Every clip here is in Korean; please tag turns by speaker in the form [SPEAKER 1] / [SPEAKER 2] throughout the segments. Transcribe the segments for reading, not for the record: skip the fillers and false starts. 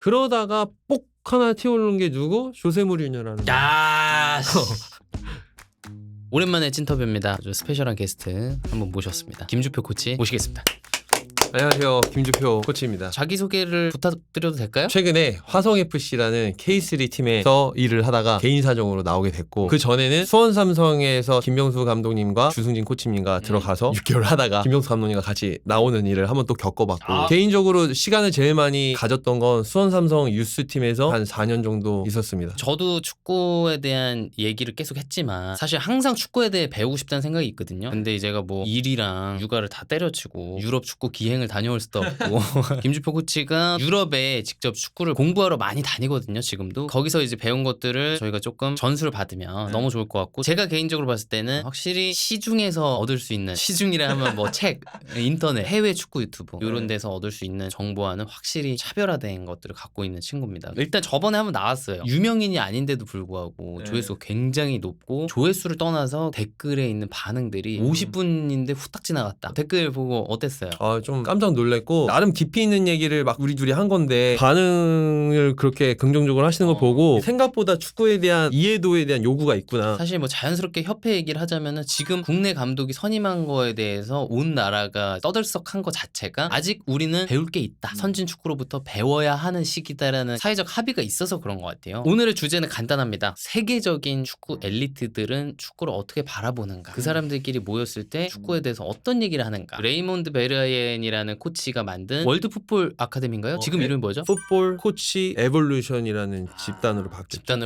[SPEAKER 1] 그러다가 뽁 하나 튀어오르는 게 누구? 조세 무리뉴라는.
[SPEAKER 2] 야. 오랜만에 찐터뷰입니다. 아주 스페셜한 게스트 한번 모셨습니다. 김주표 코치 모시겠습니다.
[SPEAKER 1] 안녕하세요, 김주표 코치입니다.
[SPEAKER 2] 자기소개를 부탁드려도 될까요?
[SPEAKER 1] 최근에 화성FC라는 K3 팀에서 일을 하다가 개인 사정으로 나오게 됐고, 그 전에는 수원삼성에서 김명수 감독님과 주승진 코치님과 들어가서 6개월 하다가 김명수 감독님과 같이 나오는 일을 한번 또 겪어봤고, 개인적으로 시간을 제일 많이 가졌던 건 수원삼성 유스팀에서 한 4년 정도 있었습니다.
[SPEAKER 2] 저도 축구에 대한 얘기를 계속 했지만 사실 항상 축구에 대해 배우고 싶다는 생각이 있거든요. 근데 제가 뭐 일이랑 육아를 다 때려치고 유럽 축구 기행을 다녀올 수도 없고 김주표 코치가 유럽에 직접 축구를 공부하러 많이 다니거든요. 지금도 거기서 이제 배운 것들을 저희가 조금 전수를 받으면 너무 좋을 것 같고, 제가 개인적으로 봤을 때는 확실히 시중에서 얻을 수 있는, 시중이라 하면 뭐 책, 인터넷, 해외 축구 유튜브 이런 데서 얻을 수 있는 정보와는 확실히 차별화된 것들을 갖고 있는 친구입니다. 일단 저번에 한번 나왔어요. 유명인이 아닌데도 불구하고 조회수가 굉장히 높고, 조회수를 떠나서 댓글에 있는 반응들이 50분인데 후딱 지나갔다. 댓글 보고 어땠어요?
[SPEAKER 1] 좀 깜짝 놀랐고, 나름 깊이 있는 얘기를 막 우리 둘이 한 건데 반응을 그렇게 긍정적으로 하시는 걸 보고 생각보다 축구에 대한 이해도에 대한 요구가 있구나.
[SPEAKER 2] 사실 뭐 자연스럽게 협회 얘기를 하자면은 지금 국내 감독이 선임한 거에 대해서 온 나라가 떠들썩한 거 자체가 아직 우리는 배울 게 있다, 선진 축구로부터 배워야 하는 시기다라는 사회적 합의가 있어서 그런 것 같아요. 오늘의 주제는 간단합니다. 세계적인 축구 엘리트들은 축구를 어떻게 바라보는가, 그 사람들끼리 모였을 때 축구에 대해서 어떤 얘기를 하는가. 레이몬드 베르아옌이라는 코치가 만든 월드 풋볼 아카데미인가요? 지금 이름이 뭐죠?
[SPEAKER 1] 풋볼 코치 에볼루션이라는 집단으로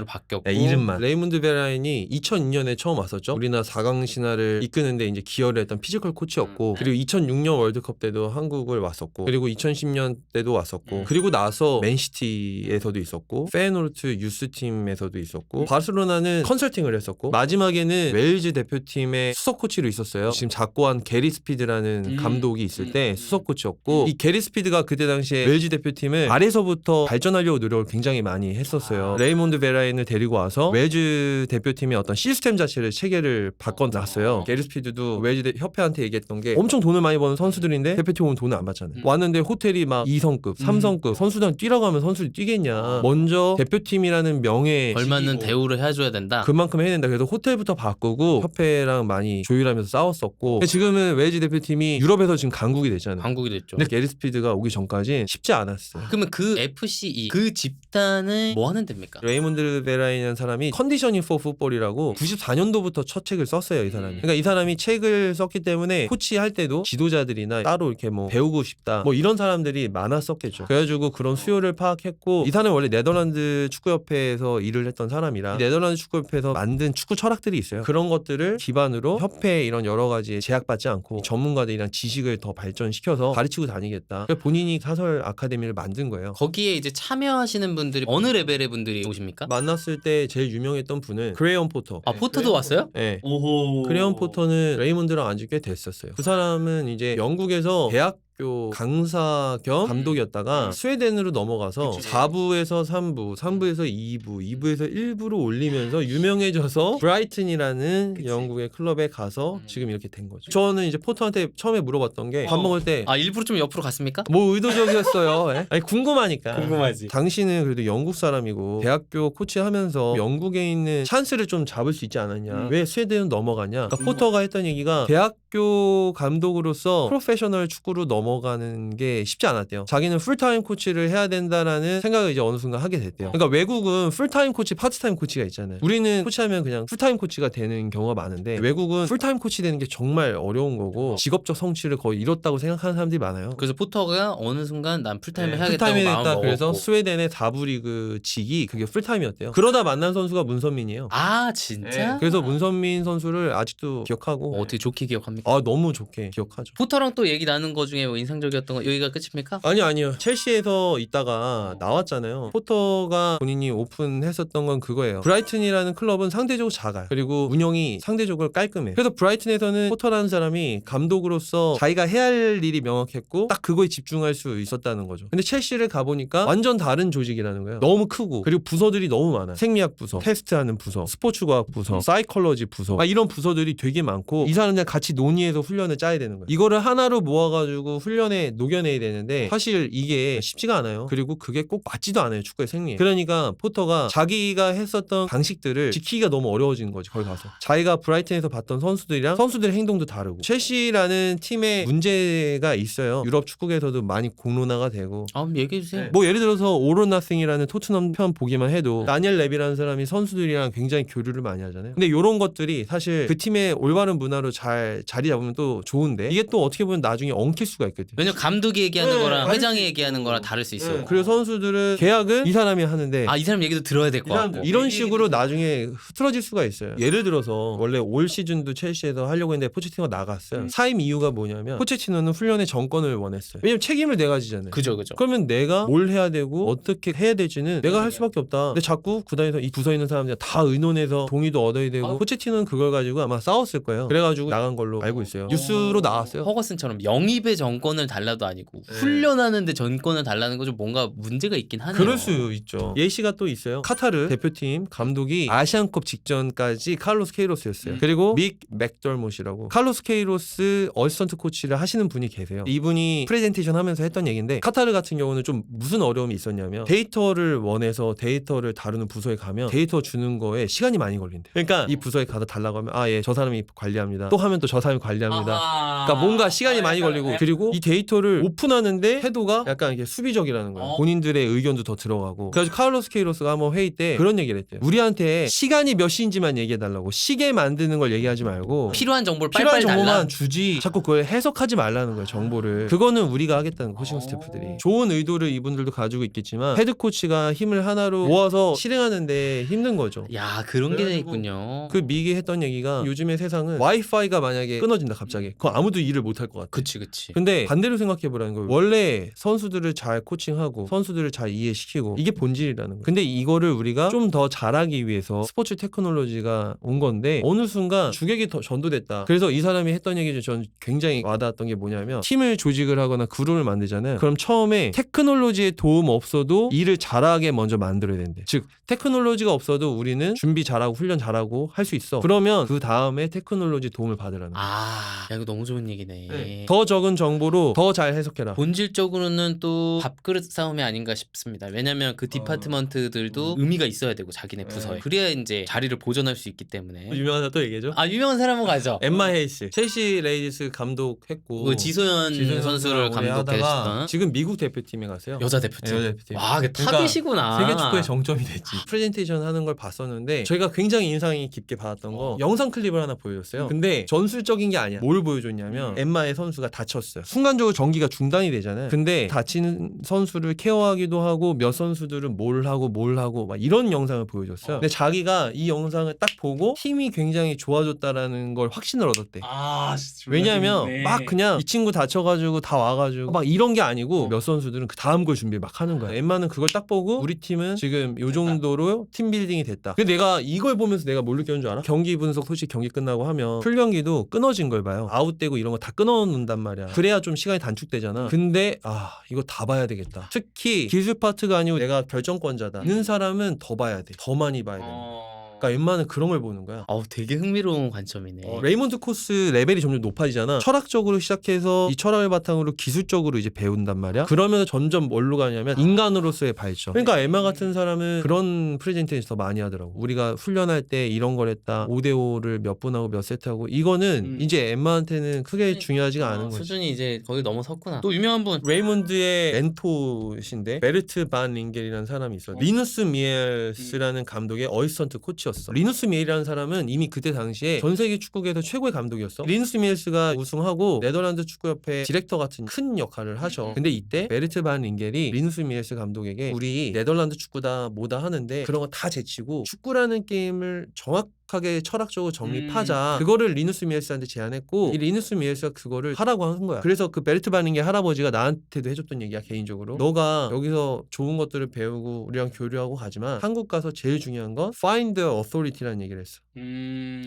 [SPEAKER 1] 바뀌었고, 네, 이름만. 레이몬드 베라인이 2002년에 처음 왔었죠. 우리나라 4강 신화를 이끄는데 이제 기여를 했던 피지컬 코치였고, 그리고 2006년 월드컵 때도 한국을 왔었고, 그리고 2010년 때도 왔었고, 그리고 나서 맨시티에서도 있었고, 페노르트 유스팀에서도 있었고, 바르셀로나는 컨설팅을 했었고, 마지막에는 웨일즈 대표팀의 수석 코치로 있었어요. 지금 작고한 게리 스피드라는 감독이 있을 때 수석 코치였고, 이 게리 스피드가 그때 당시에 웨일즈 대표팀을 아래서부터 발전하려고 노력을 굉장히 많이 했었어요. 레이몬드 베라인을 데리고 와서 웨일즈 대표팀의 어떤 시스템 자체를 체계를 바꿔놨어요. 게리 스피드도 웨일즈 협회한테 얘기했던 게, 엄청 돈을 많이 버는 선수들인데 대표팀 오면 돈을 안 받잖아요. 왔는데 호텔이 막 2성급, 3성급, 선수단 뛰라고 하면 선수들이 뛰겠냐. 먼저 대표팀이라는 명예에
[SPEAKER 2] 걸맞는 대우를 해줘야 된다.
[SPEAKER 1] 그만큼 해야 된다. 그래서 호텔부터 바꾸고 협회랑 많이 조율하면서 싸웠었고, 지금은 웨일즈 대표팀이 유럽에서 지금 강국이 됐잖아요.
[SPEAKER 2] 한국이 됐죠.
[SPEAKER 1] 근데 게리 스피드가 오기 전까지 쉽지 않았어요.
[SPEAKER 2] 그러면 그 FCE 그 집단을 뭐 하는 데입니까?
[SPEAKER 1] 레이몬드 베라인이라는 사람이 컨디셔닝 포 풋볼이라고 94년도부터 첫 책을 썼어요, 이 사람이. 그러니까 이 사람이 책을 썼기 때문에 코치할 때도 지도자들이나 따로 이렇게 뭐 배우고 싶다 뭐 이런 사람들이 많았었겠죠. 그래가지고 그런 수요를 파악했고, 이 사람은 원래 네덜란드 축구협회에서 일을 했던 사람이라 네덜란드 축구협회에서 만든 축구 철학들이 있어요. 그런 것들을 기반으로 협회 이런 여러 가지에 제약받지 않고 전문가들이랑 지식을 더 발전시켜서 가르치고 다니겠다. 그래서 본인이 사설 아카데미를 만든 거예요.
[SPEAKER 2] 거기에 이제 참여하시는 분들이 어느 레벨의 분들이 오십니까?
[SPEAKER 1] 만났을 때 제일 유명했던 분은 그레이엄 포터.
[SPEAKER 2] 포터도 왔어요?
[SPEAKER 1] 네.
[SPEAKER 2] 오호.
[SPEAKER 1] 그레이엄 포터는 레이몬드랑 안지 꽤 됐었어요. 그 사람은 이제 영국에서 대학교 강사 겸 감독이었다가 스웨덴으로 넘어가서 4부에서 3부, 3부에서 2부, 2부에서 1부로 올리면서 유명해져서 브라이튼이라는 영국의 클럽에 가서 지금 이렇게 된 거죠. 저는 이제 포터한테 처음에 물어봤던 게, 밥 먹을 때
[SPEAKER 2] 일부러 좀 옆으로 갔습니까?
[SPEAKER 1] 뭐 의도적이었어요. 예? 아니 궁금하니까.
[SPEAKER 2] 궁금하지.
[SPEAKER 1] 당신은 그래도 영국 사람이고 대학교 코치하면서 영국에 있는 찬스를 좀 잡을 수 있지 않았냐. 왜 스웨덴은 넘어가냐. 그러니까 포터가 했던 얘기가, 대학교 감독으로서 프로페셔널 축구로 넘어가는 게 쉽지 않았대요. 자기는 풀타임 코치를 해야 된다라는 생각을 이제 어느 순간 하게 됐대요. 그러니까 외국은 풀타임 코치, 파트타임 코치가 있잖아요. 우리는 코치하면 그냥 풀타임 코치가 되는 경우가 많은데, 외국은 풀타임 코치 되는 게 정말 어려운 거고 직업적 성취를 거의 이뤘다고 생각하는 사람들이 많아요.
[SPEAKER 2] 그래서 포터가 어느 순간 난 풀타임을 해야겠다고
[SPEAKER 1] 풀타임이
[SPEAKER 2] 마음
[SPEAKER 1] 됐다.
[SPEAKER 2] 먹었고.
[SPEAKER 1] 그래서 스웨덴의 4부 리그 직이 그게 풀타임이었대요. 그러다 만난 선수가 문선민이에요.
[SPEAKER 2] 진짜?
[SPEAKER 1] 그래서 문선민 선수를 아직도 기억하고.
[SPEAKER 2] 어떻게 좋게 기억합니까?
[SPEAKER 1] 너무 좋게 기억하죠.
[SPEAKER 2] 포터랑 또 얘기 나눈 거 중에 뭐 인상적이었던 거 여기가 끝입니까?
[SPEAKER 1] 아니요. 첼시에서 있다가 나왔잖아요. 포터가 본인이 오픈했었던 건 그거예요. 브라이튼이라는 클럽은 상대적으로 작아요. 그리고 운영이 상대적으로 깔끔해. 그래서 브라이튼에서는 포터라는 사람이 감독으로서 자기가 해야 할 일이 명확했고 딱 그거에 집중할 수 있었다는 거죠. 근데 첼시를 가보니까 완전 다른 조직이라는 거예요. 너무 크고, 그리고 부서들이 너무 많아요. 생리학 부서, 테스트하는 부서, 스포츠과학 부서, 사이콜러지 부서, 이런 부서들이 되게 많고, 이 사람들이랑 같이 논의해서 훈련을 짜야 되는 거예요. 이거를 하나로 모아가지고 훈련에 녹여내야 되는데 사실 이게 쉽지가 않아요. 그리고 그게 꼭 맞지도 않아요. 축구의 생리에. 그러니까 포터가 자기가 했었던 방식들을 지키기가 너무 어려워지는 거지. 거기 가서 자기가 브라이튼에서 봤던 선수들이랑 선수들의 행동도 다르고 첼시라는 팀에 문제가 있어요. 유럽 축구계에서도 많이 공론화가 되고.
[SPEAKER 2] 얘기해주세요.
[SPEAKER 1] 뭐 예를 들어서 오로나싱이라는 토트넘 편 보기만 해도 다니엘 레비라는 사람이 선수들이랑 굉장히 교류를 많이 하잖아요. 근데 이런 것들이 사실 그 팀의 올바른 문화로 잘 자리 잡으면 또 좋은데 이게 또 어떻게 보면 나중에 엉킬 수가 있거든.
[SPEAKER 2] 왜냐면 감독이 얘기하는 거랑
[SPEAKER 1] 다를
[SPEAKER 2] 회장이
[SPEAKER 1] 수
[SPEAKER 2] 얘기하는
[SPEAKER 1] 있고.
[SPEAKER 2] 거랑 다를 수 있어요.
[SPEAKER 1] 그래서 선수들은 계약은 이 사람이 하는데
[SPEAKER 2] 이 사람 얘기도 들어야 될 것 같고.
[SPEAKER 1] 이런 식으로 나중에 흐트러질 수가 있어요. 예를 들어서 원래 올 시즌도 첼시에서 하려고 했는데 포체티노가 나갔어요. 사임 이유가 뭐냐면 포체티노는 훈련의 정권을 원했어요. 왜냐면 책임을 내가 지잖아요.
[SPEAKER 2] 그죠.
[SPEAKER 1] 그러면 내가 뭘 해야 되고 어떻게 해야 될지는 내가 할 수밖에 없다. 근데 자꾸 구단에서 이 부서에 있는 사람들 다 의논해서 동의도 얻어야 되고 포체티노는 그걸 가지고 아마 싸웠을 거예요. 그래가지고 나간 걸로 알고 있어요. 뉴스로 나왔어요.
[SPEAKER 2] 허거슨처럼 영입의 정권을 달라도 아니고 훈련하는데 정권을 달라는 거 좀 뭔가 문제가 있긴 하네요.
[SPEAKER 1] 그럴 수 있죠. 예시가 또 있어요. 카타르 대표팀 감독이 아시안컵 직전까지 칼로스 케이로스였어요. 그리고 믹 맥덜못이라고 칼로스 케이로스 어시스턴트 코치를 하시는 분이 계세요. 이분이 프레젠테이션 하면서 했던 얘기인데 카타르 같은 경우는 좀 무슨 어려움이 있었냐면 데이터를 원해서 데이터를 다루는 부서에 가면 데이터 주는 거에 시간이 많이 걸린대. 그러니까 이 부서에 가서 달라고 하면 예, 저 사람이 관리합니다. 또 하면 또 저 사람이 관리합니다. 그러니까 뭔가 시간이 많이 걸리고 그리고 이 데이터를 오픈하는데 태도가 약간 이게 수비적이라는 거예요. 본인들의 의견도 더 들어가고. 그래서 칼로스 케이로스가 한번 회의 때 그런 얘기를 했대요. 우리한테 시간이 몇 시인지만 얘기해달라고. 시계 만드는 걸 얘기하지 말고
[SPEAKER 2] 필요한 정보를
[SPEAKER 1] 필요한
[SPEAKER 2] 빨빨
[SPEAKER 1] 정보만
[SPEAKER 2] 달라.
[SPEAKER 1] 주지 자꾸 그걸 해석하지 말라는 거예요. 정보를. 그거는 우리가 하겠다는 거. 코칭 스태프들이. 좋은 의도를 이분들도 가지고 있겠지만 헤드 코치가 힘을 하나로 모아서 실행하는데 힘든 거죠.
[SPEAKER 2] 야, 그런 게 있군요.
[SPEAKER 1] 그 미기 했던 얘기가 요즘의 세상은 와이파이가 만약에 끊어진다 갑자기. 그거 아무도 일을 못 할 것 같아.
[SPEAKER 2] 그치.
[SPEAKER 1] 근데 반대로 생각해보라는 거예요. 원래 선수들을 잘 코칭하고 선수들을 잘 이해시키고 이게 본질이라는 거예요. 근데 이거를 우리가 좀 더 잘하기 위해서 스포츠 테크놀로지가 온 건데 어느 순간 주객이 더 전도됐다. 그래서 이 사람이 했던 얘기 중에 전 굉장히 와닿았던 게 뭐냐면 팀을 조직을 하거나 그룹을 만들잖아요. 그럼 처음에 테크놀로지의 도움 없어도 일을 잘하게 먼저 만들어야 된대. 즉 테크놀로지가 없어도 우리는 준비 잘하고 훈련 잘하고 할 수 있어. 그러면 그 다음에 테크놀로지 도움을 받으라는 거예요.
[SPEAKER 2] 야, 이거 너무 좋은 얘기네.
[SPEAKER 1] 더 적은 정보로 더 잘 해석해라.
[SPEAKER 2] 본질적으로는 또 밥그릇 싸움이 아닌가 싶습니다. 왜냐면 그 디파트먼트들도 의미가 있어야 되고 자기네 부서에. 그래야 이제 자리를 보존할 수 있기 때문에.
[SPEAKER 1] 유명한 사람 또 얘기해줘.
[SPEAKER 2] 유명한 사람 한번 가죠.
[SPEAKER 1] 엠마 헤이스 첼시 레이디스 감독했고
[SPEAKER 2] 그 지소연 선수를 감독했던
[SPEAKER 1] 지금 미국 대표팀에 가세요.
[SPEAKER 2] 여자 대표팀.
[SPEAKER 1] 여자 대표팀.
[SPEAKER 2] 와, 그 탑이시구나.
[SPEAKER 1] 세계 축구의 정점이 됐지. 프레젠테이션 하는 걸 봤었는데 저희가 굉장히 인상이 깊게 받았던 거 영상 클립을 하나 보여줬어요. 근데 전술적인 게 아니야. 뭘 보여줬냐면 엠마의 선수가 다쳤어요. 순간적으로 전기가 중단이 되잖아요. 근데 다친 선수를 케어하기도 하고 몇 선수들은 뭘 하고 막 이런 영상을 보여줬어요. 근데 자기가 이 영상을 딱 보고 힘이 굉장히 좋아졌다라는 걸 확신을 얻었대. 왜냐하면 막 그냥 이 친구 다쳐가지고 다 와가지고 막 이런 게 아니고 몇 선수들은 그 다음 걸 준비 막 하는 거야. 엠마는 그걸 딱 보고 우리 팀은 지금 요 정도로 팀 빌딩이 됐다. 근데 내가 이걸 보면서 내가 뭘 느꼈는 줄 알아? 경기 분석 솔직히 경기 끝나고 하면 풀경기도 끊어진 걸 봐요. 아웃되고 이런 거 다 끊어놓는단 말이야. 그래야 좀 시간이 단축되잖아. 근데 이거 다 봐야 되겠다. 특히 기술 파트가 아니고 내가 결정권자다. 있는 사람은 더 봐야 돼. 더 많이 봐야 돼. 그러니까 엠마는 그런 걸 보는 거야.
[SPEAKER 2] 되게 흥미로운 관점이네.
[SPEAKER 1] 레이몬드 코스 레벨이 점점 높아지잖아. 철학적으로 시작해서 이 철학을 바탕으로 기술적으로 이제 배운단 말이야. 그러면서 점점 뭘로 가냐면 인간으로서의 발전. 그러니까 엠마 같은 사람은 그런 프레젠테이션 더 많이 하더라고. 우리가 훈련할 때 이런 걸 했다. 5대5를 몇 분 하고 몇 세트 하고 이거는 이제 엠마한테는 크게 중요하지가 않은 거지.
[SPEAKER 2] 수준이 이제 거기 넘어섰구나. 또 유명한 분.
[SPEAKER 1] 레이몬드의 멘토신데 베르트 반 링겔이라는 사람이 있어. 리누스 미엘스라는 감독의 어시스턴트 코치였어. 리누스 미엘이라는 사람은 이미 그때 당시에 전 세계 축구계에서 최고의 감독이었어. 리누스 미엘스가 우승하고 네덜란드 축구협회 디렉터 같은 큰 역할을 하죠. 근데 이때 베르트 반 링겔이 리누스 미엘스 감독에게 우리 네덜란드 축구다 뭐다 하는데 그런 거 다 제치고 축구라는 게임을 정확하게 철학적으로 정립하자. 그거를 리누스 미엘스한테 제안했고 이 리누스 미엘스가 그거를 하라고 한 거야. 그래서 그 베르트 반 링겔 할아버지가 나한테도 해줬던 얘기야. 개인적으로 너가 여기서 좋은 것들을 배우고 우리랑 교류하고 가지만 한국 가서 제일 중요한 건 find the authority라는 얘기를 했어.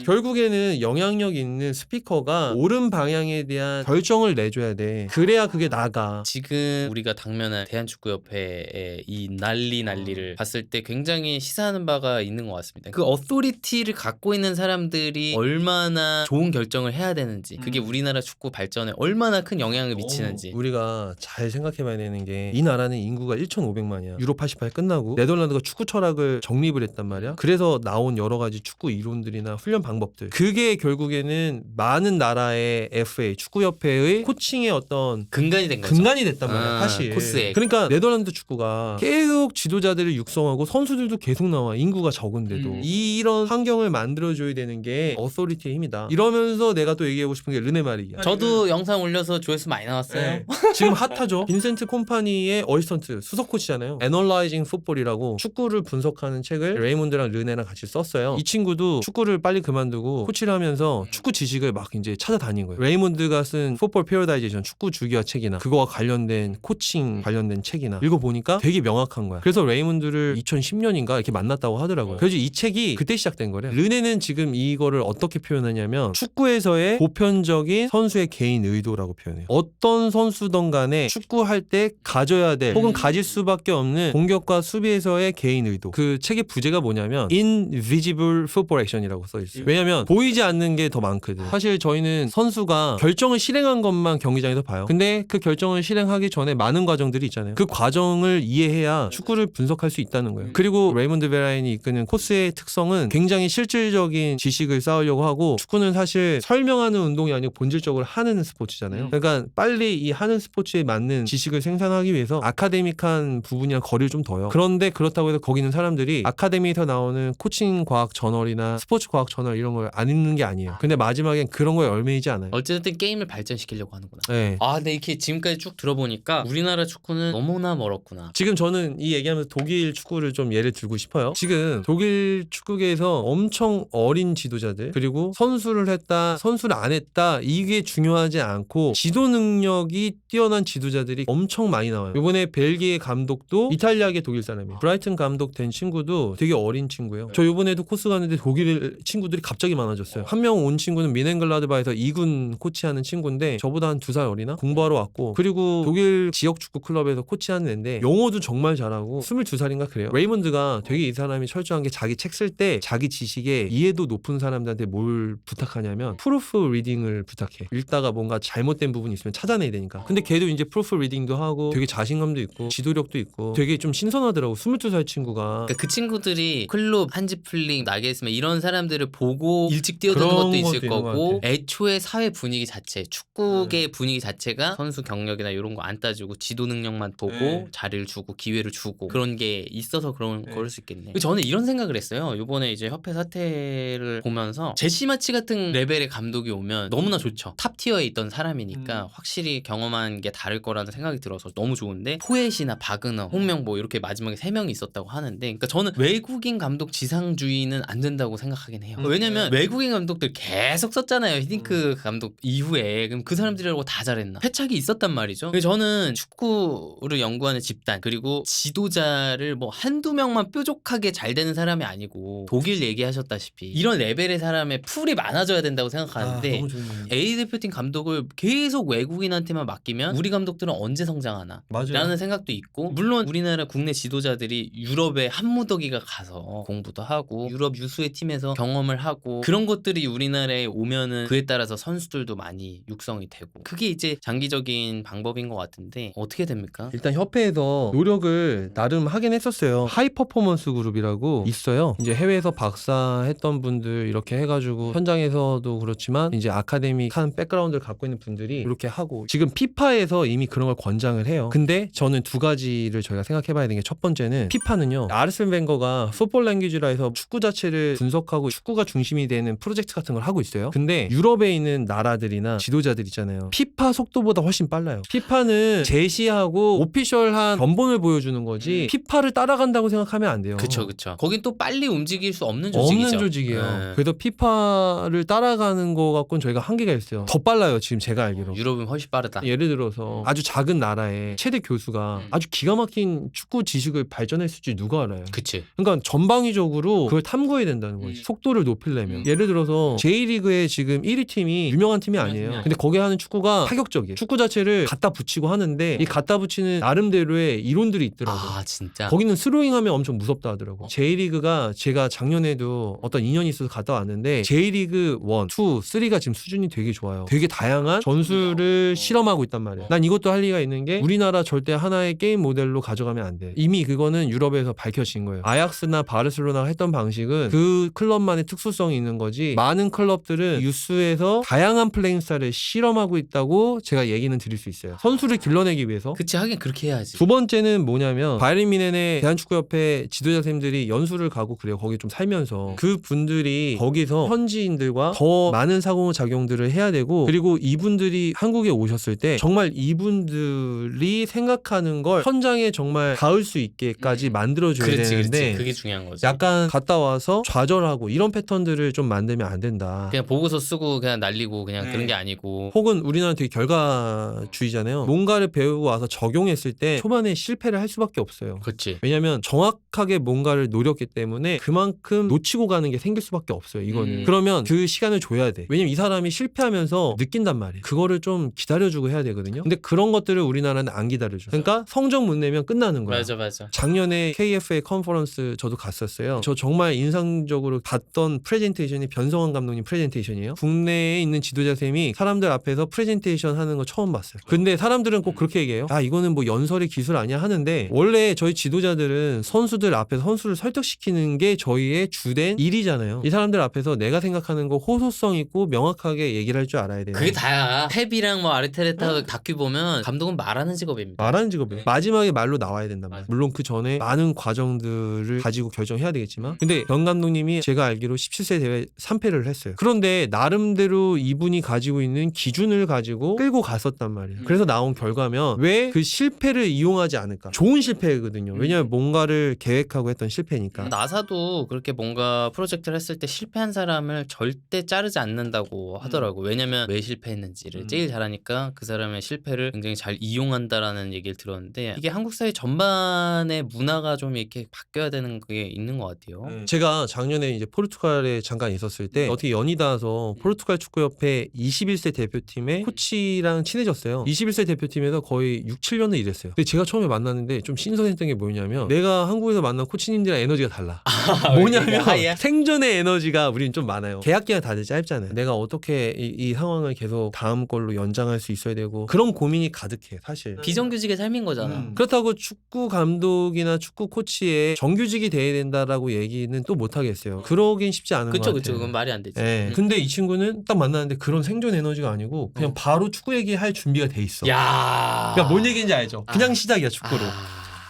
[SPEAKER 1] 결국에는 영향력 있는 스피커가 옳은 방향에 대한 결정을 내줘야 돼. 그래야 그게 나가.
[SPEAKER 2] 지금 우리가 당면한 대한축구협회의 이 난리를 봤을 때 굉장히 시사하는 바가 있는 것 같습니다. 그 어소리티를 갖고 있는 사람들이 얼마나 좋은 결정을 해야 되는지, 그게 우리나라 축구 발전에 얼마나 큰 영향을 미치는지.
[SPEAKER 1] 우리가 잘 생각해봐야 되는 게 이 나라는 인구가 1,500만이야. 유로 88 끝나고 네덜란드가 축구 철학을 정립을 했단 말이야. 그래서 나온 여러 가지 축구 이론들이나 훈련 방법들, 그게 결국에는 많은 나라의 FA 축구협회의 코칭의 어떤
[SPEAKER 2] 근간이 된 거죠.
[SPEAKER 1] 근간이 됐단 말이야. 사실.
[SPEAKER 2] 코스에.
[SPEAKER 1] 그러니까 네덜란드 축구가 계속 지도자들을 육성하고 선수들도 계속 나와. 인구가 적은데도 이런 환경을 만들어줘야 되는 게 어소리티의 힘이다. 이러면서 내가 또 얘기하고 싶은 게 르네 마리기야.
[SPEAKER 2] 저도 영상 올려서 조회수 많이 나왔어요.
[SPEAKER 1] 네. 지금 핫하죠. 빈센트 콤파니의 어시스턴트 수석 코치잖아요. Analyzing Football이라고 축구를 분석하는 책을 레이몬드랑 르네랑 같이 썼어요. 이 친구도 축구를 빨리 그만두고 코치를 하면서 축구 지식을 막 이제 찾아다닌 거예요. 레이몬드가 쓴 풋볼 페어다이제이션 축구 주기화 책이나 그거와 관련된 코칭 관련된 책이나 읽어보니까 되게 명확한 거야. 그래서 레이몬드를 2010년인가 이렇게 만났다고 하더라고요. 그래서 이 책이 그때 시작된 거래요. 르네는 지금 이거를 어떻게 표현하냐면 축구에서의 보편적인 선수의 개인 의도라고 표현해요. 어떤 선수든 간에 축구할 때 가져야 될 혹은 가질 수밖에 없는 공격과 수비에서의 개인 의도. 그 책의 부제가 뭐냐면 Invisible Football Action이라고 써있어요. 왜냐면 보이지 않는 게 더 많거든. 사실 저희는 선수가 결정을 실행한 것만 경기장에서 봐요. 근데 그 결정을 실행하기 전에 많은 과정들이 있잖아요. 그 과정을 이해해야 축구를 분석할 수 있다는 거예요. 그리고 레이몬드 베라인이 이끄는 코스의 특성은 굉장히 실질적인 지식을 쌓으려고 하고, 축구는 사실 설명하는 운동이 아니고 본질적으로 하는 스포츠잖아요. 그러니까 빨리 이 하는 스포츠에 맞는 지식을 생산하기 위해서 아카데믹한 부분이랑 거리를 좀 둬요. 그런데 그렇다고 해서 거기 있는 사람들이 아카데미에서 나오는 코칭 과학 저널이나 스포츠 과학 저널 이런 걸 안 읽는 게 아니에요. 근데 마지막엔 그런 거에 얽매이지 않아요.
[SPEAKER 2] 어쨌든 게임을 발전시키려고 하는구나.
[SPEAKER 1] 네.
[SPEAKER 2] 아, 근데 이렇게 지금까지 쭉 들어보니까 우리나라 축구는 너무나 멀었구나.
[SPEAKER 1] 지금 저는 이 얘기하면서 독일 축구를 좀 예를 들고 싶어요. 지금 독일 축구계에서 엄청 어린 지도자들, 그리고 선수를 했다 선수를 안 했다 이게 중요하지 않고 지도 능력이 뛰어난 지도자들이 엄청 많이 나와요. 이번에 벨기에 감독도 이탈리아계 독일 사람이에요. 브라이튼 감독 된 친구도 되게 어린 친구예요. 저 이번에도 코스 가는데 독일 친구들이 갑자기 많아졌어요. 한 명 온 친구는 미넨글라드바에서 2군 코치하는 친구인데 저보다 한 2살 어리나? 공부하러 왔고, 그리고 독일 지역 축구 클럽에서 코치하는 애인데 영어도 정말 잘하고 22살인가 그래요. 레이먼드가 되게 이 사람이 철저한 게 자기 책 쓸 때 자기 지식에 이해도 높은 사람들한테 뭘 부탁하냐면 프루프 리딩을 부탁해. 읽다가 뭔가 잘못된 부분이 있으면 찾아내야 되니까. 근데 걔도 이제 프루프 리딩도 하고 되게 자신감도 있고 지도력도 있고 되게 좀 신선하더라고. 22살 친구가.
[SPEAKER 2] 그러니까 그 친구들이 클롭, 한지 플링, 나겔스만 이런 사람들을 보고 일찍 뛰어드는 것도 있을 거고, 애초에 사회 분위기 자체, 축구계 분위기 자체가 선수 경력이나 이런 거 안 따지고 지도 능력만 보고 자리를 주고 기회를 주고 그런 게 있어서 그럴 수 있겠네. 저는 이런 생각을 했어요. 이번에 이제 협회 사태를 보면서 제시마치 같은 레벨의 감독이 오면 너무나 좋죠. 탑 티어에 있던 사람이니까 확실히 경험한 게 다를 거라는 생각이 들어서 너무 좋은데, 포엣이나 바그너, 홍명 뭐 이렇게 마지막에 3명이 있었다고 하는데, 그러니까 저는 외국인 감독 지상주의는 안 된다고 생각하긴 해요. 왜냐면 외국인 감독들 계속 썼잖아요. 히딩크 감독 이후에. 그럼 그 사람들이라고 다 잘했나? 패착이 있었단 말이죠. 그래서 저는 축구를 연구하는 집단, 그리고 지도자를 뭐 한두 명만 뾰족하게 잘 되는 사람이 아니고, 독일 얘기하셨다시피 이런 레벨의 사람의 풀이 많아져야 된다고 생각하는데, A 대표팀 감독을 계속 외국인한테만 맡기면 우리 감독들은 언제 성장하나?
[SPEAKER 1] 맞아요.
[SPEAKER 2] 라는 생각도 있고, 물론 우리나라 국내 지도자들이 유럽에 한 무더기가 가서 공부도 하고 유럽 유수의 팀에서 경험을 하고 그런 것들이 우리나라에 오면은 그에 따라서 선수들도 많이 육성이 되고, 그게 이제 장기적인 방법인 것 같은데 어떻게 됩니까?
[SPEAKER 1] 일단 협회에서 노력을 나름 하긴 했었어요. 하이 퍼포먼스 그룹이라고 있어요. 이제 해외에서 박사했던 분들 이렇게 해가지고 현장에서도 그렇지만 이제 아카데믹한 백그라운드를 갖고 있는 분들이 이렇게 하고, 지금 피파에서 이미 그런 걸 권장을 해요. 근데 저는 두 가지를 저희가 생각해봐야 되는 게, 첫 번째는 피파는요, 아르센 벵거가 풋볼 랭귀지라 해서 축구 자체를 분석하고 축구가 중심이 되는 프로젝트 같은 걸 하고 있어요. 근데 유럽에 있는 나라들이나 지도자들 있잖아요, 피파 속도보다 훨씬 빨라요. 피파는 제시하고 오피셜한 견본을 보여주는 거지 피파를 따라간다고 생각하면 안 돼요.
[SPEAKER 2] 그쵸. 거긴 또 빨리 움직일 수 없는 조직이죠.
[SPEAKER 1] 없는 조직이에요. 그래서 피파를 따라가는 거 갖고는 저희가 한계가 있어요. 더 빨라요 지금 제가 알기로.
[SPEAKER 2] 유럽은 훨씬 빠르다.
[SPEAKER 1] 예를 들어서 아주 작은 나라의 최대 교수가 아주 기가 막힌 축구 지식을 발전했을지 누가 알아요.
[SPEAKER 2] 그치.
[SPEAKER 1] 그러니까 전방위적으로 그걸 탐구해야 된다는 거지. 속도를 높이려면. 예를 들어서 J리그의 지금 1위 팀이 유명한 팀이 아니에요. 근데 거기 하는 축구가 파격적이에요. 축구 자체를 갖다 붙이고 하는데 이 갖다 붙이는 나름대로의 이론들이 있더라고요.
[SPEAKER 2] 아 진짜.
[SPEAKER 1] 거기는 스로잉하면 엄청 무섭다 하더라고. J리그가 제가 작년에도 어떤 인연이 있어서 갔다 왔는데 J리그 1, 2, 3가 지금 수준이 되게 좋아요. 되게 다양한 전술을 실험하고 있단 말이에요. 난 이것도 할 리가 있는 게 우리나라 절대 하나의 게임 모델로 가져가면 안 돼. 이미 그거는 유럽에서 밝혀진 거예요. 아약스나 바르셀로나가 했던 방식은 그 클럽만의 특수성이 있는 거지, 많은 클럽들은 유스에서 다양한 플레잉 스타일을 실험하고 있다고 제가 얘기는 드릴 수 있어요. 선수를 길러내기 위해서.
[SPEAKER 2] 그치, 하긴 그렇게 해야지.
[SPEAKER 1] 두 번째는 뭐냐면 바이에른 뮌헨의 대한축구협회 지도자 선생님들이 연수를 가고 그래요. 거기 좀 살면서 그 분들이 거기서 현지인들과 더 많은 상호작용들을 해야 되고, 그리고 이분들이 한국에 오셨을 때 정말 이분들이 생각하는 걸 현장에 정말 닿을 수 있게까지 만들어줘야 되는데
[SPEAKER 2] 그게 중요한 거지.
[SPEAKER 1] 약간 갔다 와서 좌절하고 이런 패턴들을 좀 만들면 안 된다.
[SPEAKER 2] 그냥 보고서 쓰고 그냥 날리고 그냥 그런 게 아니고.
[SPEAKER 1] 혹은 우리나라는 되게 결과주의잖아요. 뭔가를 배우고 와서 적용했을 때 초반에 실패를 할 수밖에 없어요.
[SPEAKER 2] 그렇지.
[SPEAKER 1] 왜냐면 정확하게 뭔가를 노렸기 때문에 그만큼 놓치고 가는 게 생길 수밖에 없어요. 이거는. 그러면 그 시간을 줘야 돼. 왜냐면 이 사람이 실패하면서 느낀단 말이에요. 그거를 좀 기다려주고 해야 되거든요. 근데 그런 것들을 우리나라는 안 기다려줘. 그러니까 성적 못 내면 끝나는 거야.
[SPEAKER 2] 맞아.
[SPEAKER 1] 작년에 KFA 컨퍼런스 저도 갔었어요. 저 정말 인상적으로 봤던 프레젠테이션이 변성환 감독님 프레젠테이션이에요. 국내에 있는 지도자 쌤이 사람들 앞에서 프레젠테이션 하는 거 처음 봤어요. 근데 사람들은 꼭 그렇게 얘기해요. 아, 이거는 뭐 연설의 기술 아니야 하는데, 원래 저희 지도자들은 선수들 앞에서 선수를 설득시키는 게 저희의 주된 일이잖아요. 이 사람들 앞에서 내가 생각하는 거 호소성 있고 명확하게 얘기를 할 줄 알아야 돼요.
[SPEAKER 2] 그게 다야. 펩이랑 뭐 아르테타 다큐 보면 감독은 말하는 직업입니다.
[SPEAKER 1] 말하는 직업이에요. 마지막에 말로 나와야 된단 말이에요. 물론 그 전에 많은 과정들을 가지고 결정해야 되겠지만, 근데 변 감독님이 제가 알기로 17세 대회 3패를 했어요. 그런데 나름대로 이분이 가지고 있는 기준을 가지고 끌고 갔었단 말이에요. 그래서 나온 결과면 왜 그 실패를 이용하지 않을까? 좋은 실패거든요. 왜냐면 뭔가를 계획하고 했던 실패니까.
[SPEAKER 2] 나사도 그렇게 뭔가 프로젝트를 했을 때 실패한 사람을 절대 자르지 않는다고 하더라고. 왜냐면 왜 실패했는지를 제일 잘하니까 그 사람의 실패를 굉장히 잘 이용한다라는 얘기를 들었는데, 이게 한국 사회 전반의 문화가 좀 이렇게 바뀌어야 되는 게 있는 것 같아요.
[SPEAKER 1] 제가 작년에 이제 포르투갈에 잠깐 있었을 때 어떻게 연이 닿아서 포르투갈 축구협회 21세 대표팀의 코치랑 친해졌어요. 21세 대표팀에서 거의 6, 7년을 일했어요. 근데 제가 처음에 만났는데 좀 신선했던 게 뭐냐면, 내가 한국에서 만난 코치님들이랑 에너지가 달라. 뭐냐면 생존의 에너지가 우린 좀 많아요. 계약 기간 다들 짧잖아요. 내가 어떻게 이 상황을 계속 다음 걸로 연장할 수 있어야 되고, 그런 고민이 가득해 사실.
[SPEAKER 2] 비정규직의 삶인 거잖아.
[SPEAKER 1] 그렇다고 축구 감독이나 축구 코치의 정규직이 돼야 된다라고 얘기는 또 못 하겠어요. 그러긴 쉽지 않은 것 같아요.
[SPEAKER 2] 그쵸. 그건 말이 안 되지.
[SPEAKER 1] 근데 이 친구는 딱 만났는데 그런 생존 에너지가 아니고 그냥 바로 축구 얘기할 준비가 돼 있어.
[SPEAKER 2] 야.
[SPEAKER 1] 그러니까 뭔 얘기인지 알죠? 그냥 시작이야, 축구로.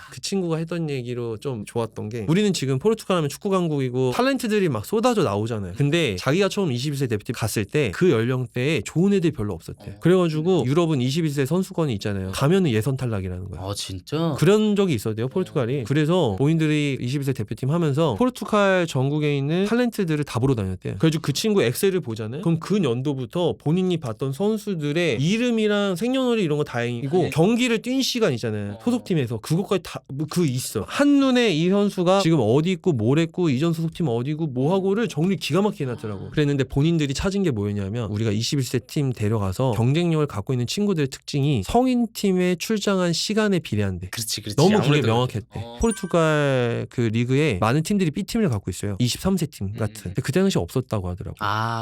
[SPEAKER 1] 그 친구가 했던 얘기로 좀 좋았던 게, 우리는 지금 포르투갈 하면 축구 강국이고 탤런트들이 막 쏟아져 나오잖아요. 근데 자기가 처음 21세 대표팀 갔을 때 그 연령대에 좋은 애들이 별로 없었대. 그래가지고 유럽은 21세 선수권이 있잖아요. 가면은 예선 탈락이라는 거야.
[SPEAKER 2] 진짜?
[SPEAKER 1] 그런 적이 있었대요, 포르투갈이. 그래서 본인들이 21세 대표팀 하면서 포르투갈 전국에 있는 탤런트들을 다 보러 다녔대요. 그래서 그 친구 엑셀을 보잖아요. 그럼 그 연도부터 본인이 봤던 선수들의 이름이랑 생년월일 이런 거 다행이고, 경기를 뛴 시간 있잖아요, 소속팀에서. 그것까지 다 있어. 한눈에 이 선수가 지금 어디 있고 뭘 했고 이전 소속팀 어디고 뭐하고를 정리 기가 막히게 해놨더라고. 그랬는데 본인들이 찾은 게 뭐였냐면, 우리가 21세 팀 데려가서 경쟁력을 갖고 있는 친구들의 특징이 성인팀에 출장한 시간에 비례한대.
[SPEAKER 2] 그렇지.
[SPEAKER 1] 너무 그게 명확했대. 포르투갈 그 리그에 많은 팀들이 B팀을 갖고 있어요. 23세 팀 같은. 근데 그때 당시 없었다고 하더라고.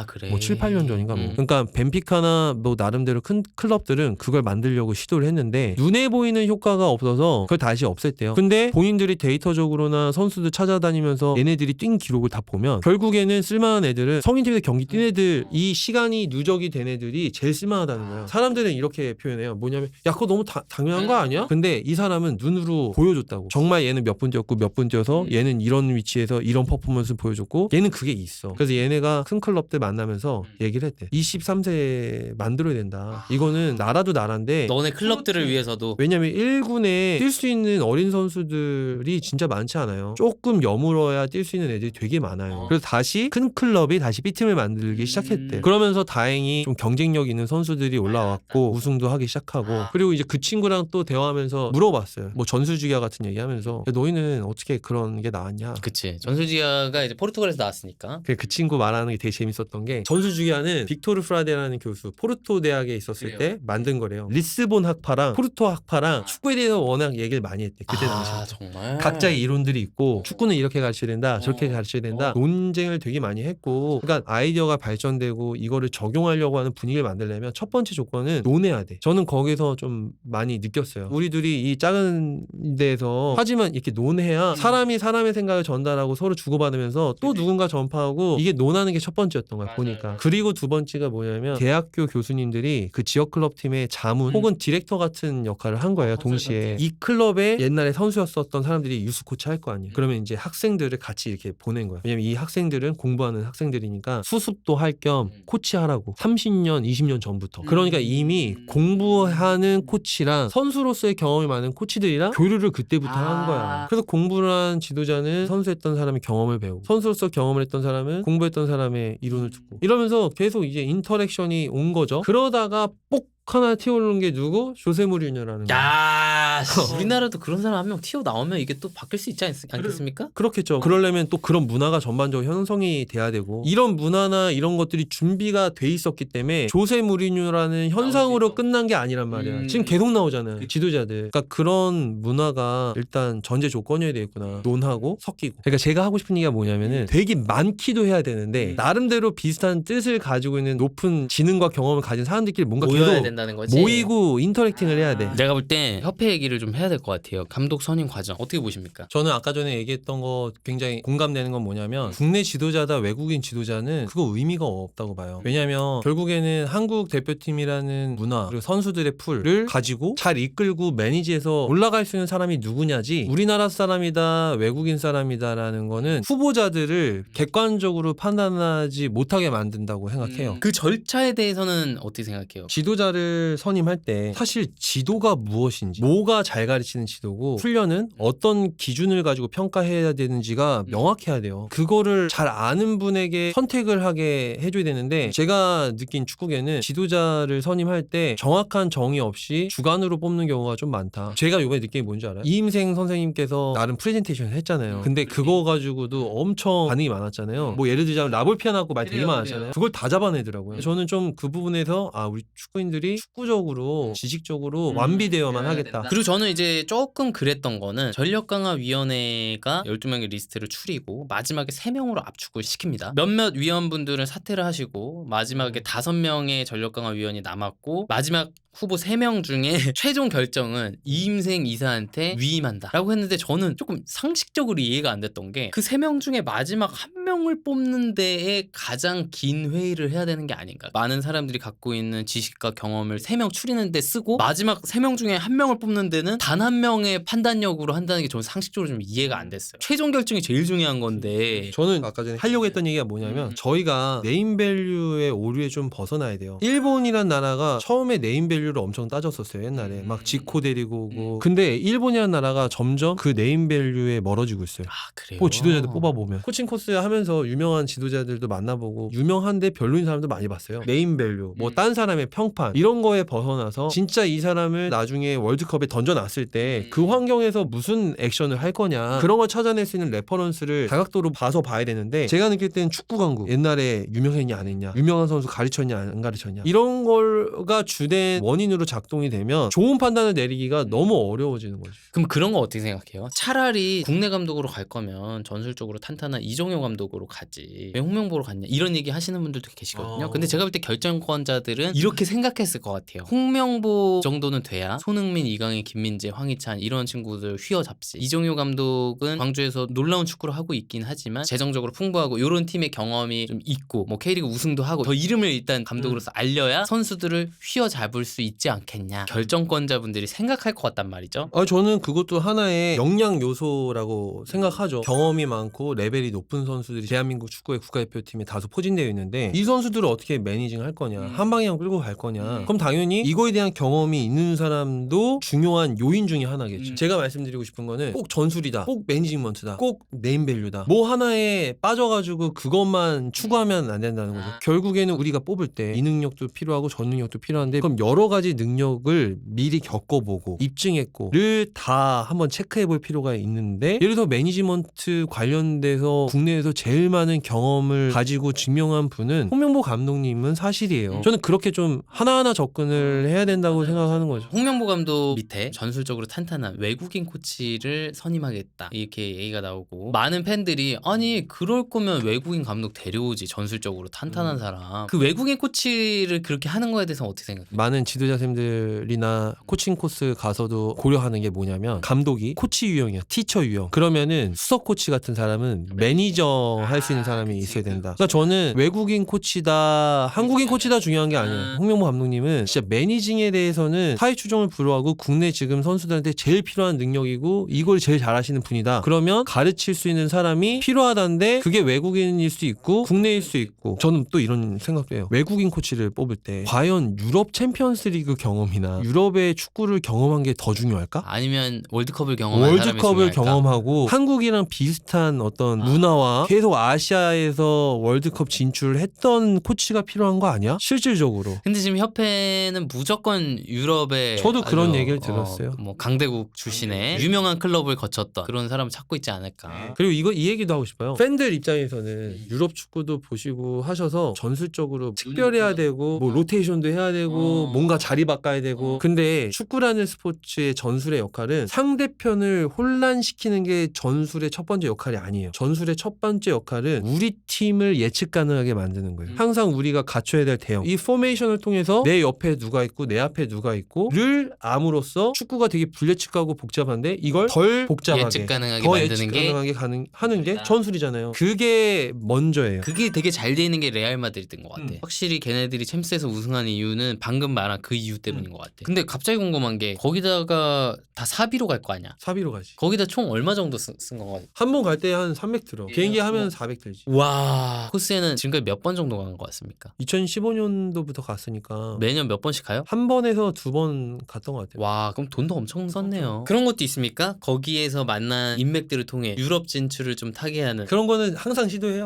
[SPEAKER 2] 그래.
[SPEAKER 1] 뭐 7, 8년 전인가 뭐. 그러니까 벤피카나 뭐 나름대로 큰 클럽들은 그걸 만들려고 시도를 했는데 눈에 보이는 효과가 없어서 그걸 다시 없앴대요. 근데 본인들이 데이터적으로나 선수들 찾아다니면서 얘네들이 뛴 기록을 다 보면 결국에는 쓸만한 애들은 성인팀에서 경기 뛴 애들, 이 시간이 누적이 된 애들이 제일 쓸만하다는 거예요. 사람들은 이렇게 표현해요. 뭐냐면, 야, 그거 너무 당연한 거 아니야? 근데 이 사람은 눈으로 보여줬다고. 정말 얘는 몇 분 뛰었고 몇 분 뛰어서 얘는 이런 위치에서 이런 퍼포먼스를 보여줬고, 얘는 그게 있어. 그래서 얘네가 큰 클럽들 만나면서 얘기를 했대. 23세 만들어야 된다. 이거는 나라도 나라인데,
[SPEAKER 2] 너네 클럽들을 위해서도.
[SPEAKER 1] 왜냐면 1군에 뛸 수 있는 어린 선수들이 진짜 많지 않아요. 조금 여물어야 뛸 수 있는 애들이 되게 많아요. 그래서 다시 큰 클럽이 다시 B팀을 만들기 시작했대. 그러면서 다행히 좀 경쟁력 있는 선수들이 올라왔고 우승도 하기 시작하고, 그리고 이제 그 친구랑 또 대화하면서 물어봤어요. 뭐 전술주기아 같은 얘기하면서, 야, 너희는 어떻게 그런 게 나왔냐?
[SPEAKER 2] 그치. 전술지아가 이제 포르투갈에서 나왔으니까.
[SPEAKER 1] 그 친구 말하는 게 되게 재밌었던 게, 전술주기아는 빅토르 프라데라는 교수, 포르토 대학에 있었을 때 만든 거래요. 리스본 학파랑 포르토 학파랑 축구에 대해서 워낙 얘기를 많이 했대. 그때 당시.
[SPEAKER 2] 정말
[SPEAKER 1] 각자의 이론들이 있고 축구는 이렇게 가르쳐야 된다 저렇게 가르쳐야 된다 논쟁을 되게 많이 했고 그러니까 아이디어가 발전되고 이거를 적용하려고 하는 분위기를 만들려면 첫 번째 조건은 논해야 돼. 저는 거기서 좀 많이 느꼈어요. 우리 둘이 이 작은 데에서 하지만 이렇게 논해야 사람이 사람의 생각을 전달하고 서로 주고받으면서 또 누군가 전파하고 이게 논하는 게 첫 번째였던 거야. 보니까. 그리고 두 번째가 뭐냐면 대학교 교수님들이 그 지역 클럽 팀의 자문 혹은 디렉터 같은 역할을 한 거예요. 동시에 이 클럽에 옛날에 선수였었던 사람들이 유스 코치 할 거 아니에요. 그러면 이제 학생들을 같이 이렇게 보낸 거예요. 왜냐면 이 학생들은 공부하는 학생들이니까 수습도 할 겸 코치하라고 30년 20년 전부터. 그러니까 이미 공부하는 코치랑 선수로서의 경험이 많은 코치들이랑 교류를 그때부터 한 거야. 그래서 공부를 한 지도자는 선수했던 사람의 경험을 배우고 선수로서 경험을 했던 사람은 공부했던 사람의 이론을 듣고 이러면서 계속 이제 인터랙션이 온 거죠. 그러다가 뽁 하나 튀어오르는 게 누구? 조세 무리뉴라는 거야.
[SPEAKER 2] 야, 우리나라도 그런 사람 한 명 튀어 나오면 이게 또 바뀔 수 있지 않겠습니까?
[SPEAKER 1] 그렇겠죠. 그러려면 또 그런 문화가 전반적으로 형성이 돼야 되고 이런 문화나 이런 것들이 준비가 돼 있었기 때문에 조세 무리뉴라는 현상으로 끝난 게 아니란 말이야. 지금 계속 나오잖아요. 지도자들. 그러니까 그런 문화가 일단 전제 조건이어야 되겠구나. 논하고 섞이고. 그러니까 제가 하고 싶은 얘기가 뭐냐면은 되게 많기도 해야 되는데 나름대로 비슷한 뜻을 가지고 있는 높은 지능과 경험을 가진 사람들끼리 뭔가
[SPEAKER 2] 모여야
[SPEAKER 1] 계속
[SPEAKER 2] 된다는 거지.
[SPEAKER 1] 모이고 인터랙팅을 해야 돼.
[SPEAKER 2] 내가 볼 때 협회 얘기를 좀 해야 될 것 같아요. 감독 선임 과정 어떻게 보십니까?
[SPEAKER 1] 저는 아까 전에 얘기했던 거 굉장히 공감되는 건 뭐냐면 국내 지도자다 외국인 지도자는 그거 의미가 없다고 봐요. 왜냐면 결국에는 한국 대표팀이라는 문화 그리고 선수들의 풀을 가지고 잘 이끌고 매니지해서 올라갈 수 있는 사람이 누구냐지 우리나라 사람이다 외국인 사람이다라는 거는 후보자들을 객관적으로 판단하지 못하게 만든다고 생각해요.
[SPEAKER 2] 그 절차에 대해서는 어떻게 생각해요?
[SPEAKER 1] 지도자를 선임할 때 사실 지도가 무엇인지 뭐가 잘 가르치는 지도고 훈련은 어떤 기준을 가지고 평가해야 되는지가 명확해야 돼요. 그거를 잘 아는 분에게 선택을 하게 해줘야 되는데 제가 느낀 축구계는 지도자를 선임할 때 정확한 정의 없이 주관으로 뽑는 경우가 좀 많다. 제가 이번에 느낀 게 뭔지 알아요? 이임생 선생님께서 나름 프레젠테이션을 했잖아요. 근데 그거 가지고도 엄청 반응이 많았잖아요. 뭐 예를 들자면 라볼피아나고 말 되게 많았잖아요. 그걸 다 잡아내더라고요. 저는 좀 그 부분에서 우리 축구인들이 축구적으로 지식적으로 완비되어야만 하겠다.
[SPEAKER 2] 그리고 저는 이제 조금 그랬던 거는 전력강화위원회가 12명의 리스트를 추리고 마지막에 3명으로 압축을 시킵니다. 몇몇 위원분들은 사퇴를 하시고 마지막에 5명의 전력강화위원이 남았고 마지막 후보 3명 중에 최종 결정은 이임생 이사한테 위임한다 라고 했는데 저는 조금 상식적으로 이해가 안 됐던 게 그 3명 중에 마지막 1명을 뽑는 데에 가장 긴 회의를 해야 되는 게 아닌가. 많은 사람들이 갖고 있는 지식과 경험을 3명 추리는 데 쓰고 마지막 3명 중에 1명을 뽑는 데는 단 1명의 판단력으로 한다는 게 저는 상식적으로 좀 이해가 안 됐어요. 최종 결정이 제일 중요한 건데
[SPEAKER 1] 저는 아까 전에 하려고 했던 얘기가 뭐냐면 저희가 네임밸류의 오류에 좀 벗어나야 돼요. 일본이란 나라가 처음에 네임밸류를 엄청 따졌었어요. 옛날에 막 지코 데리고 오고 근데 일본이란 나라가 점점 그 네임밸류에 멀어지고 있어요.
[SPEAKER 2] 그래요?
[SPEAKER 1] 뭐 지도자들 뽑아보면 코칭 코스 하면서 유명한 지도자들도 만나보고 유명한데 별로인 사람도 많이 봤어요. 네임밸류 뭐 딴 사람의 평판 이런 거에 벗어나서 진짜 이 사람을 나중에 월드컵에 던져놨을 때 그 환경에서 무슨 액션을 할 거냐 그런 걸 찾아낼 수 있는 레퍼런스를 다각도로 봐서 봐야 되는데 제가 느낄 때는 축구 강국 옛날에 유명했냐 안 했냐 유명한 선수 가르쳤냐 안 가르쳤냐 이런 거가 주된 원인으로 작동이 되면 좋은 판단을 내리기가 너무 어려워지는 거죠.
[SPEAKER 2] 그럼 그런 거 어떻게 생각해요? 차라리 국내 감독으로 갈 거면 전술적으로 탄탄한 이정효 감독으로 가지 왜 홍명보로 갔냐 이런 얘기 하시는 분들도 계시거든요. 근데 제가 볼 때 결정권자들은 이렇게 생각했을 것 같아요. 홍명보 정도는 돼야 손흥민, 이강인, 김민재, 황희찬 이런 친구들 휘어잡지. 이정효 감독은 광주에서 놀라운 축구를 하고 있긴 하지만 재정적으로 풍부하고 이런 팀의 경험이 좀 있고 뭐 K리그 우승도 하고 더 이름을 일단 감독으로서 알려야 선수들을 휘어잡을 수 있지 않겠냐. 결정권자분들이 생각할 것 같단 말이죠.
[SPEAKER 1] 저는 그것도 하나의 역량 요소라고 생각하죠. 경험이 많고 레벨이 높은 선수들이 대한민국 축구의 국가대표팀에 다수 포진되어 있는데 이 선수들을 어떻게 매니징 할 거냐 한 방향 끌고 갈 거냐 그럼 당연히 이거에 대한 경험이 있는 사람도 중요한 요인 중에 하나겠죠. 제가 말씀드리고 싶은 거는 꼭 전술이다 꼭 매니징먼트다 꼭 네임밸류다 뭐 하나에 빠져가지고 그것만 추구하면 안 된다는 거죠. 결국에는 우리가 뽑을 때 이 능력도 필요하고 저 능력도 필요한데 그럼 여러 가지 능력을 미리 겪어보고 입증했고를 다 한번 체크해볼 필요가 있는데, 예를 들어 매니지먼트 관련돼서 국내에서 제일 많은 경험을 가지고 증명한 분은 홍명보 감독님은 사실이에요. 저는 그렇게 좀 하나하나 접근을 해야 된다고 생각하는 거죠.
[SPEAKER 2] 홍명보 감독 밑에 전술적으로 탄탄한 외국인 코치를 선임하겠다 이렇게 얘기가 나오고, 많은 팬들이 아니 그럴 거면 외국인 감독 데려오지, 전술적으로 탄탄한 사람. 그 외국인 코치를 그렇게 하는 거에 대해서 어떻게 생각해요?
[SPEAKER 1] 많은 지도자님들이나 코칭 코스 가서도 고려하는 게 뭐냐면, 감독이 코치 유형이야, 티처 유형. 그러면은 수석 코치 같은 사람은 매니저 할 수 있는 사람이 있어야 된다. 그러니까 저는 외국인 코치다 한국인 코치다 중요한 게 아니에요. 홍명보 감독님은 진짜 매니징에 대해서는 사회 추종을 불허하고 국내 지금 선수들한테 제일 필요한 능력이고 이걸 제일 잘하시는 분이다. 그러면 가르칠 수 있는 사람이 필요하다는데, 그게 외국인일 수 있고 국내일 수 있고, 저는 또 이런 생각도 해요. 외국인 코치를 뽑을 때 과연 유럽 챔피언스 리그 경험이나 유럽의 축구를 경험한 게 더 중요할까?
[SPEAKER 2] 아니면 월드컵을 경험한 사람이
[SPEAKER 1] 월드컵을
[SPEAKER 2] 중요할까?
[SPEAKER 1] 경험하고 한국이랑 비슷한 어떤 문화와 계속 아시아에서 월드컵 진출을 했던 코치가 필요한 거 아니야? 실질적으로.
[SPEAKER 2] 근데 지금 협회는 무조건 유럽에
[SPEAKER 1] 저도 그런
[SPEAKER 2] 아주,
[SPEAKER 1] 얘기를 들었어요.
[SPEAKER 2] 뭐 강대국 출신의 유명한 클럽을 거쳤던 그런 사람을 찾고 있지 않을까.
[SPEAKER 1] 그리고 이 얘기도 하고 싶어요. 팬들 입장에서는 유럽 축구도 보시고 하셔서 전술적으로 특별해야 되고 뭐 로테이션도 해야 되고 뭔가 자리 바꿔야 되고, 근데 축구라는 스포츠의 전술의 역할은 상대편을 혼란시키는 게 전술의 첫 번째 역할이 아니에요. 전술의 첫 번째 역할은 우리 팀을 예측 가능하게 만드는 거예요. 항상 우리가 갖춰야 될 대형, 이 포메이션을 통해서 내 옆에 누가 있고 내 앞에 누가 있고를 암으로써 축구가 되게 불예측하고 복잡한데 이걸 덜 복잡하게,
[SPEAKER 2] 예측 가능하게
[SPEAKER 1] 더
[SPEAKER 2] 만드는
[SPEAKER 1] 예측
[SPEAKER 2] 게
[SPEAKER 1] 가능하게 하는 게 전술이잖아요. 그게 먼저예요.
[SPEAKER 2] 그게 되게 잘 돼 있는 게 레알 마드리드인 것 같아. 확실히 걔네들이 챔스에서 우승하는 이유는 방금 말한 그 이유 때문인 것 같아. 근데 갑자기 궁금한 게, 거기다가 다 사비로 갈 거 아니야?
[SPEAKER 1] 사비로 가지.
[SPEAKER 2] 거기다 총 얼마 정도 쓴 건가?
[SPEAKER 1] 한 번 갈 때 한 300 들어. 비행기 하면 400 들지.
[SPEAKER 2] 와, 코스에는 지금까지 몇 번 정도 간 것 같습니까?
[SPEAKER 1] 2015년도부터 갔으니까
[SPEAKER 2] 매년 몇 번씩 가요?
[SPEAKER 1] 한 번에서 2번 갔던 것 같아요.
[SPEAKER 2] 와, 그럼 돈도 엄청 썼네요. 그런 것도 있습니까? 거기에서 만난 인맥들을 통해 유럽 진출을 좀 타개하는.
[SPEAKER 1] 그런 거는 항상 시도해요.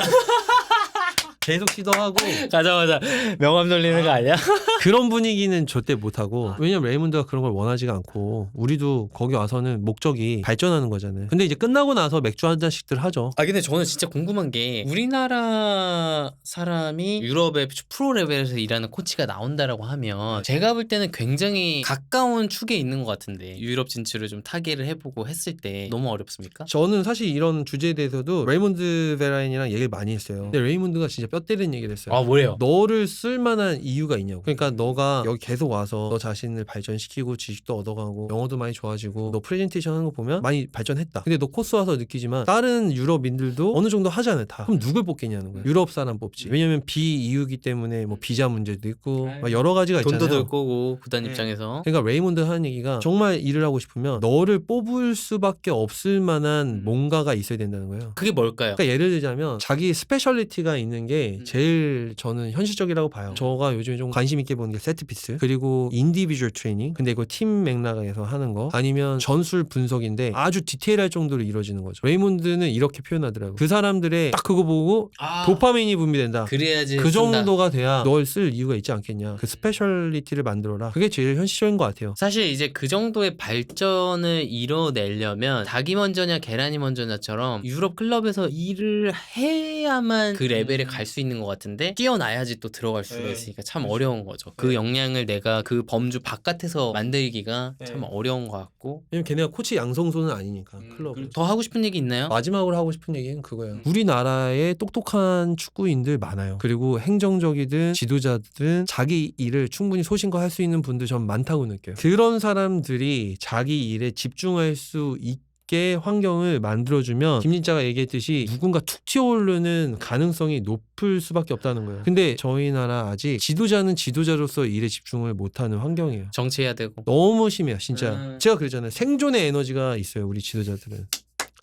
[SPEAKER 1] 계속 시도하고.
[SPEAKER 2] 가자마자 명함 돌리는 거 아니야?
[SPEAKER 1] 그런 분위기는 절대 못하고, 왜냐면 레이몬드가 그런 걸 원하지가 않고, 우리도 거기 와서는 목적이 발전하는 거잖아요. 근데 이제 끝나고 나서 맥주 한 잔씩들 하죠.
[SPEAKER 2] 근데 저는 진짜 궁금한 게, 우리나라 사람이 유럽의 프로 레벨에서 일하는 코치가 나온다라고 하면 제가 볼 때는 굉장히 가까운 축에 있는 것 같은데, 유럽 진출을 좀 타개를 해보고 했을 때 너무 어렵습니까?
[SPEAKER 1] 저는 사실 이런 주제에 대해서도 레이몬드 베라인이랑 얘기를 많이 했어요. 근데 레이몬드가 진짜 뼈 때리는 얘기를 했어요.
[SPEAKER 2] 아, 뭐래요?
[SPEAKER 1] 너를 쓸만한 이유가 있냐고. 그러니까 너가 여기 계속 와서 너 자신을 발전시키고 지식도 얻어가고 영어도 많이 좋아지고 너 프레젠테이션 하는 거 보면 많이 발전했다. 근데 너 코스 와서 느끼지만 다른 유럽인들도 어느 정도 하잖아요, 다. 그럼 누굴 뽑겠냐는 거예요. 유럽 사람 뽑지. 왜냐면 비이유기 때문에 뭐 비자 문제도 있고 막 여러 가지가 있잖아요.
[SPEAKER 2] 돈도 들 거고 구단 입장에서.
[SPEAKER 1] 그러니까 레이몬드 하는 얘기가, 정말 일을 하고 싶으면 너를 뽑을 수밖에 없을 만한 뭔가가 있어야 된다는 거예요.
[SPEAKER 2] 그게 뭘까요?
[SPEAKER 1] 그러니까 예를 들자면 자기 스페셜리티가 있는 게 제일 저는 현실적이라고 봐요. 저가 요즘에 좀 관심 있게 보는 게 세트피스, 그리고 인디비주얼 트레이닝, 근데 이거 팀 맥락에서 하는 거, 아니면 전술 분석인데 아주 디테일할 정도로 이루어지는 거죠. 레이몬드는 이렇게 표현하더라고요. 그 사람들의 딱 그거 보고 도파민이 분비된다.
[SPEAKER 2] 그래야지
[SPEAKER 1] 그
[SPEAKER 2] 쓴다.
[SPEAKER 1] 정도가 돼야 널 쓸 이유가 있지 않겠냐. 그 스페셜리티를 만들어라. 그게 제일 현실적인 것 같아요.
[SPEAKER 2] 사실 이제 그 정도의 발전을 이뤄내려면 닭이 먼저냐 계란이 먼저냐처럼 유럽 클럽에서 일을 해야만 그 레벨에 갈 수 있는 것 같은데, 뛰어나야지 또 들어갈 수가 있으니까 참 어려운 거죠. 그 역량을 내가 그 범주 바깥에서 만들기가 참 어려운 것 같고.
[SPEAKER 1] 왜냐면 걔네가 코치 양성소는 아니니까 클럽은.
[SPEAKER 2] 더 하고 싶은 얘기 있나요?
[SPEAKER 1] 마지막으로 하고 싶은 얘기는 그거예요. 우리나라에 똑똑한 축구인들 많아요. 그리고 행정적이든 지도자든 자기 일을 충분히 소신과 할 수 있는 분들 전 많다고 느껴요. 그런 사람들이 자기 일에 집중할 수 있게 환경을 만들어주면, 김진짜가 얘기했듯이 누군가 툭 튀어오르는 가능성이 높을 수밖에 없다는 거예요. 근데 저희 나라 아직 지도자는 지도자로서 일에 집중을 못하는 환경이에요.
[SPEAKER 2] 정치해야 되고.
[SPEAKER 1] 너무 심해요, 진짜. 제가 그랬잖아요. 생존의 에너지가 있어요, 우리 지도자들은.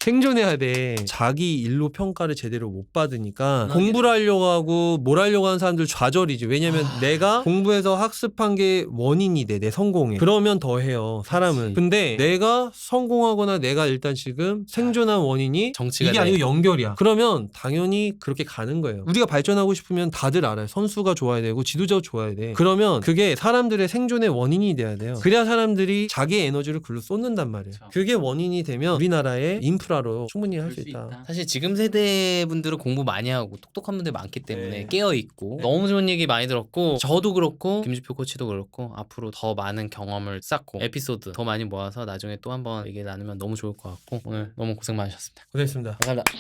[SPEAKER 1] 생존해야 돼. 자기 일로 평가를 제대로 못 받으니까 공부를 하려고 하고 뭘 하려고 하는 사람들 좌절이지. 왜냐면 내가 공부해서 학습한 게 원인이 돼, 내 성공에. 그러면 더 해요, 사람은. 근데 내가 성공하거나 내가 일단 지금 생존한 원인이
[SPEAKER 2] 정치가
[SPEAKER 1] 이게
[SPEAKER 2] 돼.
[SPEAKER 1] 아니고 연결이야. 그러면 당연히 그렇게 가는 거예요. 우리가 발전하고 싶으면 다들 알아요. 선수가 좋아야 되고 지도자가 좋아야 돼. 그러면 그게 사람들의 생존의 원인이 돼야 돼요. 그래야 사람들이 자기의 에너지를 글로 쏟는단 말이에요. 그게 원인이 되면 우리나라의 인프라로 충분히 할 수 있다.
[SPEAKER 2] 사실 지금 세대 분들은 공부 많이 하고 똑똑한 분들 많기 때문에 깨어 있고 너무 좋은 얘기 많이 들었고, 저도 그렇고 김주표 코치도 그렇고 앞으로 더 많은 경험을 쌓고 에피소드 더 많이 모아서 나중에 또 한번 얘기 나누면 너무 좋을 것 같고, 오늘 너무 고생 많으셨습니다.
[SPEAKER 1] 고생했습니다.
[SPEAKER 2] 감사합니다.